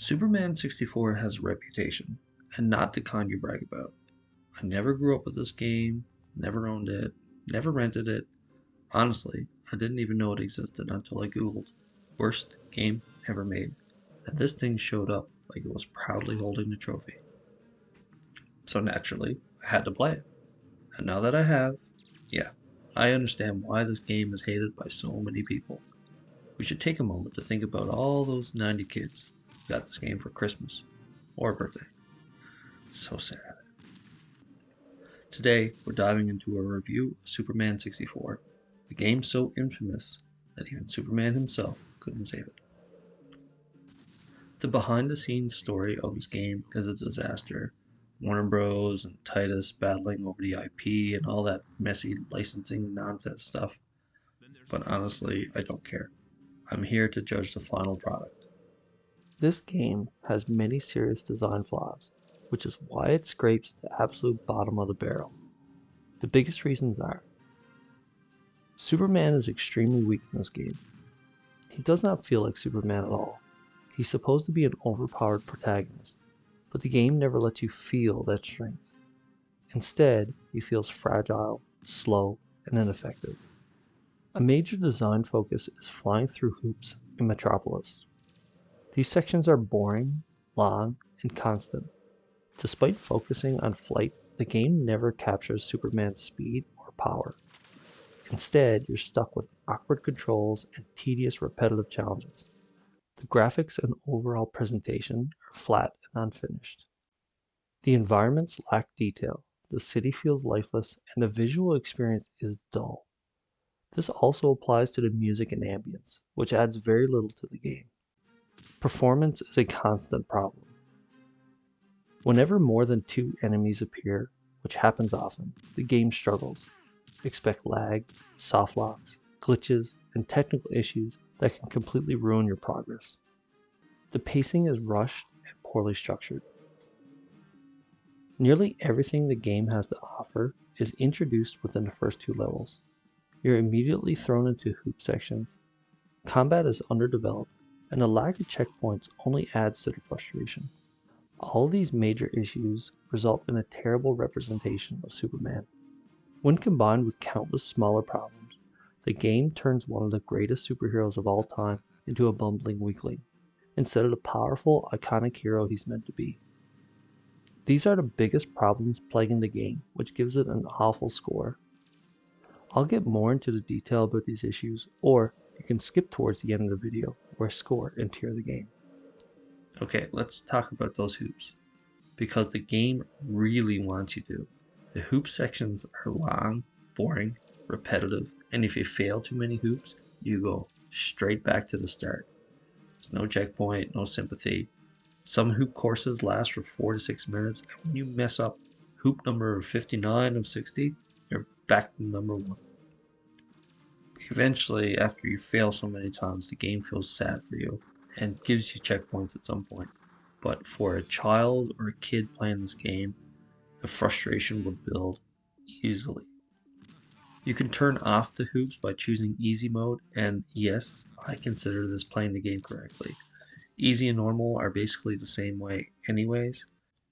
Superman 64 has a reputation, and not the kind you brag about. I never grew up with this game, never owned it, never rented it. Honestly, I didn't even know it existed until I googled worst game ever made, and this thing showed up like it was proudly holding the trophy. So naturally, I had to play it. And now that I have, yeah, I understand why this game is hated by so many people. We should take a moment to think about all those 90 kids who got this game for Christmas or birthday. So sad. Today, we're diving into a review of Superman 64, a game so infamous that even Superman himself couldn't save it. The behind the scenes story of this game is a disaster. Warner Bros. And Titus battling over the IP and all that messy licensing nonsense stuff. But honestly, I don't care. I'm here to judge the final product. This game has many serious design flaws, which is why it scrapes the absolute bottom of the barrel. The biggest reasons are: Superman is extremely weak in this game. He does not feel like Superman at all. He's supposed to be an overpowered protagonist, but the game never lets you feel that strength. Instead, he feels fragile, slow, and ineffective. A major design focus is flying through hoops in Metropolis. These sections are boring, long, and constant. Despite focusing on flight, the game never captures Superman's speed or power. Instead, you're stuck with awkward controls and tedious repetitive challenges. The graphics and overall presentation are flat and unfinished. The environments lack detail, the city feels lifeless, and the visual experience is dull. This also applies to the music and ambience, which adds very little to the game. Performance is a constant problem. Whenever more than two enemies appear, which happens often, the game struggles. Expect lag, soft locks, glitches, and technical issues that can completely ruin your progress. The pacing is rushed and poorly structured. Nearly everything the game has to offer is introduced within the first two levels. You're immediately thrown into hoop sections. Combat is underdeveloped, and the lack of checkpoints only adds to the frustration. All these major issues result in a terrible representation of Superman. When combined with countless smaller problems, the game turns one of the greatest superheroes of all time into a bumbling weakling, instead of the powerful, iconic hero he's meant to be. These are the biggest problems plaguing the game, which gives it an awful score. I'll get more into the detail about these issues, or you can skip towards the end of the video where I score and tier the game. Okay, let's talk about those hoops. Because the game really wants you to. The hoop sections are long, boring, repetitive, and if you fail too many hoops, you go straight back to the start. There's no checkpoint, no sympathy. Some hoop courses last for 4 to 6 minutes, and when you mess up hoop number 59 of 60, you're back to number 1. Eventually, after you fail so many times, the game feels sad for you and gives you checkpoints at some point. But for a child or a kid playing this game, the frustration would build easily. You can turn off the hoops by choosing easy mode, and yes, I consider this playing the game correctly. Easy and normal are basically the same way anyways,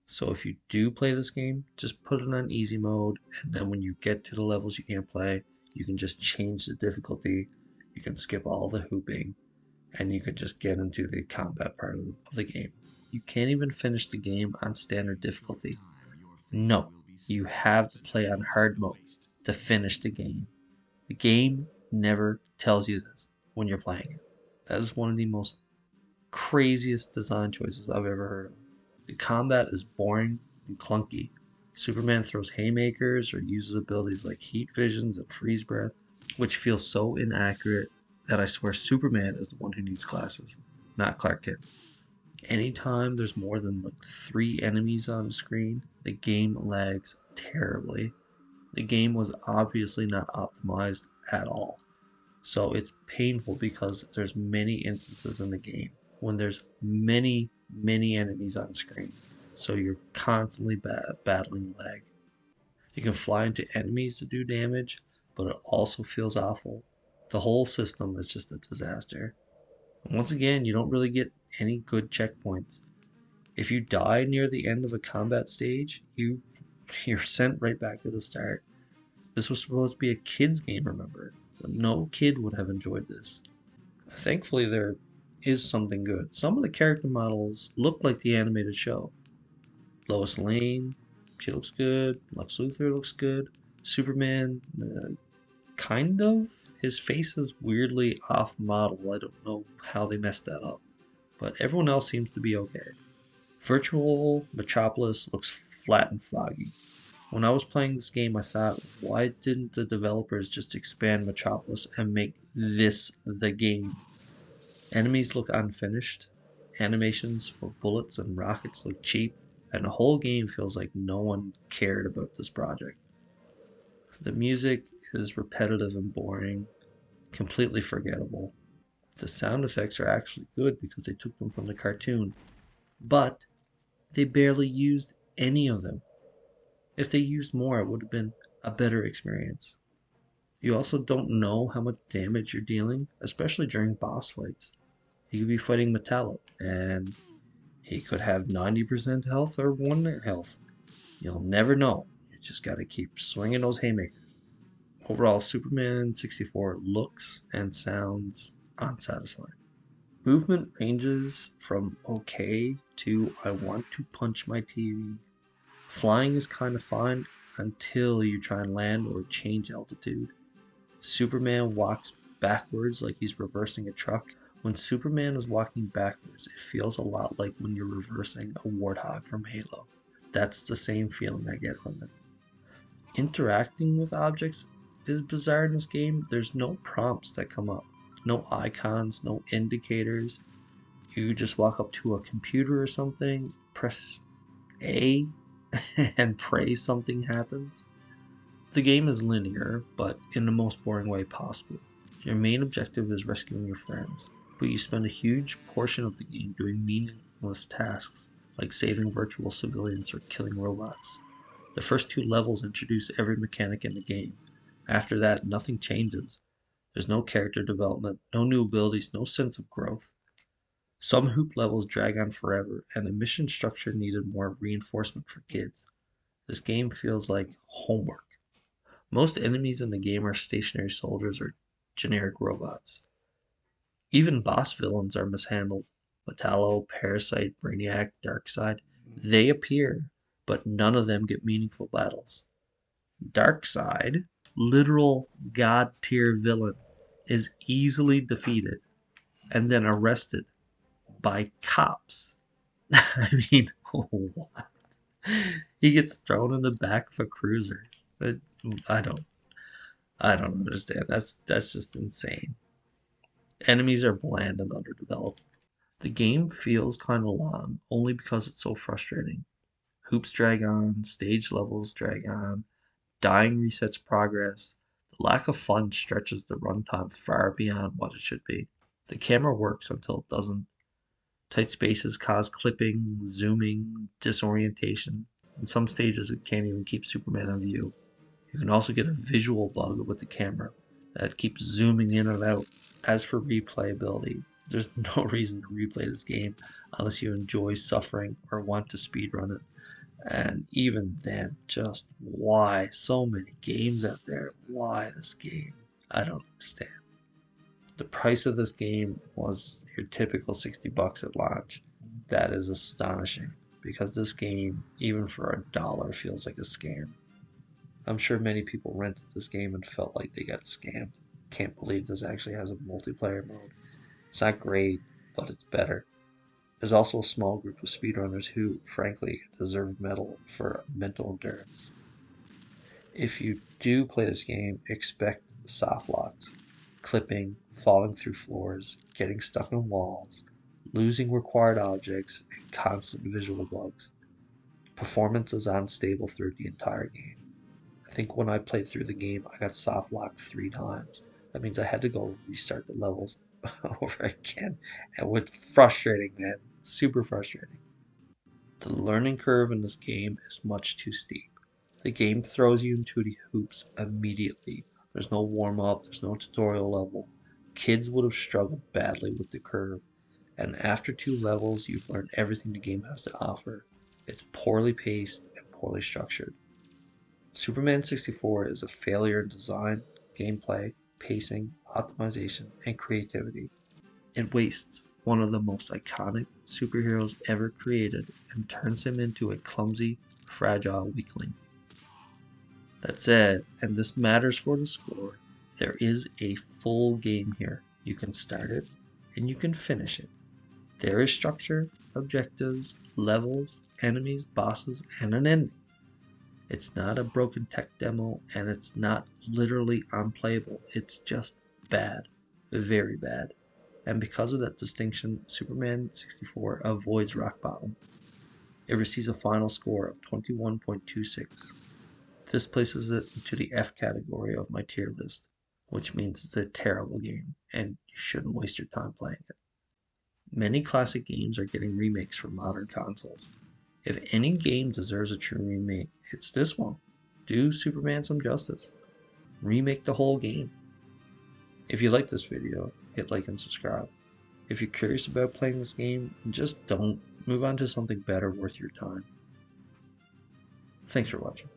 so if you do play this game, just put it on easy mode, and then when you get to the levels you can't play, you can just change the difficulty, you can skip all the hooping, and you can just get into the combat part of the game. You can't even finish the game on standard difficulty. No, you have to play on hard mode to finish the game. The game never tells you this when you're playing it. That is one of the most craziest design choices I've ever heard of. The combat is boring and clunky. Superman throws haymakers or uses abilities like heat visions and freeze breath, which feels so inaccurate that I swear Superman is the one who needs glasses, not Clark Kent. Anytime there's more than like 3 enemies on the screen, the game lags terribly. The game was obviously not optimized at all. So it's painful because there's many instances in the game when there's many enemies on screen. So you're constantly battling lag. You can fly into enemies to do damage, but it also feels awful. The whole system is just a disaster. And once again, you don't really get any good checkpoints. If you die near the end of a combat stage, you're sent right back to the start. This was supposed to be a kid's game, remember? So no kid would have enjoyed this. Thankfully, there is something good. Some of the character models look like the animated show. Lois Lane, she looks good. Lex Luthor looks good. Superman, kind of. His face is weirdly off model. I don't know how they messed that up. But everyone else seems to be okay. Virtual Metropolis looks flat and foggy. When I was playing this game, I thought, why didn't the developers just expand Metropolis and make this the game? Enemies look unfinished, animations for bullets and rockets look cheap, and the whole game feels like no one cared about this project. The music is repetitive and boring, completely forgettable. The sound effects are actually good because they took them from the cartoon, but they barely used any of them. If they used more, it would have been a better experience. You also don't know how much damage you're dealing, especially during boss fights. You could be fighting Metallo, and he could have 90% health or 1 health. You'll never know. You just gotta keep swinging those haymakers. Overall, Superman 64 looks and sounds unsatisfying. Movement ranges from okay to I want to punch my TV. Flying is kind of fun until you try and land or change altitude. Superman walks backwards like he's reversing a truck. When Superman is walking backwards, it feels a lot like when you're reversing a warthog from Halo. That's the same feeling I get from it. Interacting with objects is bizarre in this game. There's no prompts that come up, no icons, no indicators. You just walk up to a computer or something, press A, and pray something happens. The game is linear, but in the most boring way possible. Your main objective is rescuing your friends, but you spend a huge portion of the game doing meaningless tasks like saving virtual civilians or killing robots. The first 2 levels introduce every mechanic in the game. After that, nothing changes. There's no character development, no new abilities, no sense of growth. Some hoop levels drag on forever, and the mission structure needed more reinforcement for kids. This game feels like homework. Most enemies in the game are stationary soldiers or generic robots. Even boss villains are mishandled. Metallo, Parasite, Brainiac, Darkseid, they appear, but none of them get meaningful battles. Darkseid, literal god tier villain, is easily defeated and then arrested by cops. I mean, what? He gets thrown in the back of a cruiser. It's, I don't I don't understand. That's just insane. Enemies are bland and underdeveloped. The game feels kind of long only because it's so frustrating. Hoops drag on, stage levels drag on, dying resets progress. The lack of fun stretches the runtime far beyond what it should be. The camera works until it doesn't. Tight spaces cause clipping, zooming, disorientation. In some stages, it can't even keep Superman in view. You can also get a visual bug with the camera that keeps zooming in and out. As for replayability, there's no reason to replay this game unless you enjoy suffering or want to speedrun it. And even then, just why so many games out there? Why this game? I don't understand. The price of this game was your typical $60 at launch. That is astonishing because this game, even for $1, feels like a scam. I'm sure many people rented this game and felt like they got scammed. Can't believe this actually has a multiplayer mode. It's not great, but it's better. There's also a small group of speedrunners who, frankly, deserve medal for mental endurance. If you do play this game, expect soft locks, clipping, falling through floors, getting stuck on walls, losing required objects, and constant visual bugs. Performance is unstable through the entire game. I think when I played through the game, I got soft locked 3 times. That means I had to go restart the levels over again. And it was frustrating, man. Super frustrating. The learning curve in this game is much too steep. The game throws you into the hoops immediately. There's no warm up, there's no tutorial level. Kids would have struggled badly with the curve. and after 2 levels, you've learned everything the game has to offer. It's poorly paced and poorly structured. Superman 64 is a failure in design, gameplay, pacing, optimization, and creativity. It wastes one of the most iconic superheroes ever created and turns him into a clumsy, fragile weakling. That said, and this matters for the score, there is a full game here. You can start it and you can finish it. There is structure, objectives, levels, enemies, bosses, and an ending. It's not a broken tech demo and it's not literally unplayable. It's just bad. Very bad. And because of that distinction, Superman 64 avoids rock bottom. It receives a final score of 21.26. This places it into the F category of my tier list, which means it's a terrible game and you shouldn't waste your time playing it. Many classic games are getting remakes for modern consoles. If any game deserves a true remake, it's this one. Do Superman some justice. Remake the whole game. If you like this video, hit like and subscribe. If you're curious about playing this game, just don't. Move on to something better worth your time. Thanks for watching.